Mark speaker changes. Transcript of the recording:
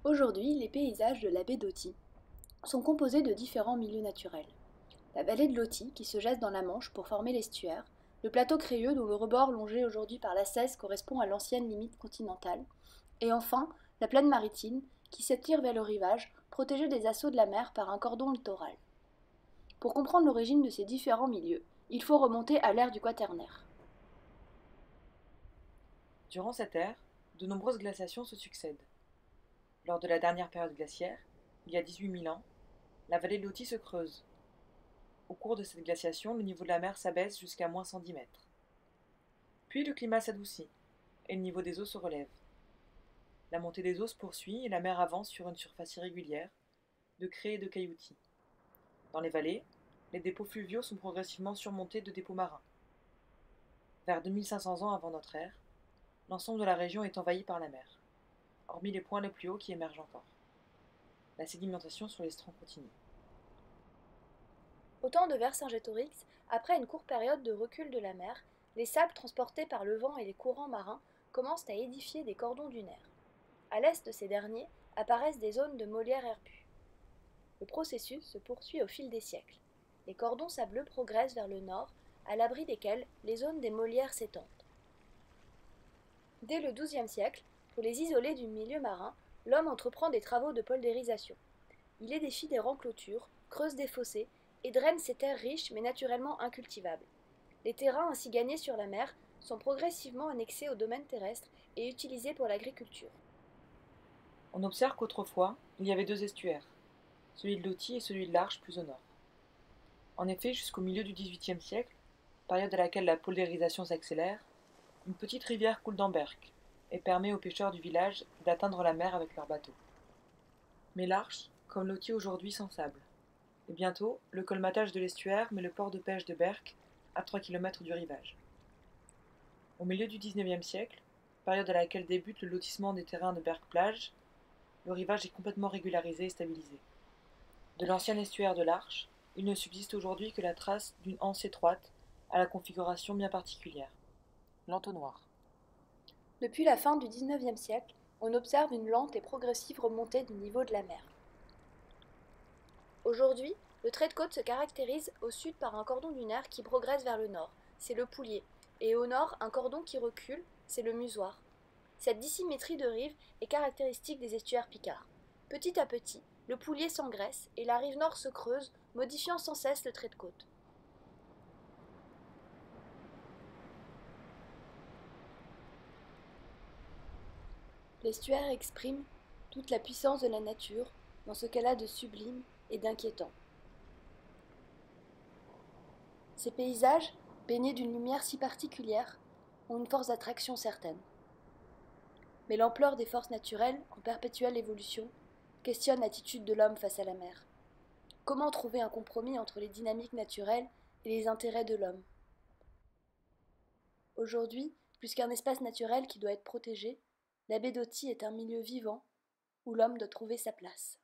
Speaker 1: Aujourd'hui, les paysages de la baie d'Authie sont composés de différents milieux naturels. La vallée de l'Authie, qui se jette dans la Manche pour former l'estuaire, le plateau crayeux dont le rebord longé aujourd'hui par la Cèze correspond à l'ancienne limite continentale, et enfin la plaine maritime, qui s'étire vers le rivage, protégée des assauts de la mer par un cordon littoral. Pour comprendre l'origine de ces différents milieux, il faut remonter à l'ère du Quaternaire.
Speaker 2: Durant cette ère, de nombreuses glaciations se succèdent. Lors de la dernière période glaciaire, il y a 18 000 ans, la vallée de l'Authie se creuse. Au cours de cette glaciation, le niveau de la mer s'abaisse jusqu'à moins 110 mètres. Puis le climat s'adoucit et le niveau des eaux se relève. La montée des eaux se poursuit et la mer avance sur une surface irrégulière, de craie et de cailloutis. Dans les vallées, les dépôts fluviaux sont progressivement surmontés de dépôts marins. Vers 2500 ans avant notre ère, l'ensemble de la région est envahi par la mer, hormis les points les plus hauts qui émergent encore. La sédimentation sur les strands continue.
Speaker 1: Au temps de Vercingétorix, après une courte période de recul de la mer, les sables transportés par le vent et les courants marins commencent à édifier des cordons dunaires. À l'est de ces derniers apparaissent des zones de molières herbues. Le processus se poursuit au fil des siècles. Les cordons sableux progressent vers le nord, à l'abri desquels les zones des molières s'étendent. Dès le XIIe siècle, pour les isoler du milieu marin, l'homme entreprend des travaux de poldérisation. Il édifie des renclôtures, creuse des fossés et draine ces terres riches mais naturellement incultivables. Les terrains ainsi gagnés sur la mer sont progressivement annexés au domaine terrestre et utilisés pour l'agriculture.
Speaker 2: On observe qu'autrefois, il y avait deux estuaires, celui de l'Authie et celui de l'Arche plus au nord. En effet, jusqu'au milieu du XVIIIe siècle, période à laquelle la poldérisation s'accélère, une petite rivière coule dans Berck et permet aux pêcheurs du village d'atteindre la mer avec leurs bateaux. Mais l'Arche, comme l'Authie aujourd'hui, s'ensable. Et bientôt, le colmatage de l'estuaire met le port de pêche de Berck à 3 kilomètres du rivage. Au milieu du XIXe siècle, période à laquelle débute le lotissement des terrains de Berck-Plage, le rivage est complètement régularisé et stabilisé. De l'ancien estuaire de l'Arche, il ne subsiste aujourd'hui que la trace d'une anse étroite à la configuration bien particulière, l'entonnoir.
Speaker 1: Depuis la fin du XIXe siècle, on observe une lente et progressive remontée du niveau de la mer. Aujourd'hui, le trait de côte se caractérise au sud par un cordon dunaire qui progresse vers le nord, c'est le Poulier, et au nord un cordon qui recule, c'est le Musoir. Cette dissymétrie de rive est caractéristique des estuaires picards. Petit à petit, le Poulier s'engraisse et la rive nord se creuse, modifiant sans cesse le trait de côte. L'estuaire exprime toute la puissance de la nature dans ce qu'elle a de sublime et d'inquiétant. Ces paysages, baignés d'une lumière si particulière, ont une force d'attraction certaine. Mais l'ampleur des forces naturelles, en perpétuelle évolution, questionne l'attitude de l'homme face à la mer. Comment trouver un compromis entre les dynamiques naturelles et les intérêts de l'homme? Aujourd'hui, plus qu'un espace naturel qui doit être protégé, la baie d'Authie est un milieu vivant où l'homme doit trouver sa place.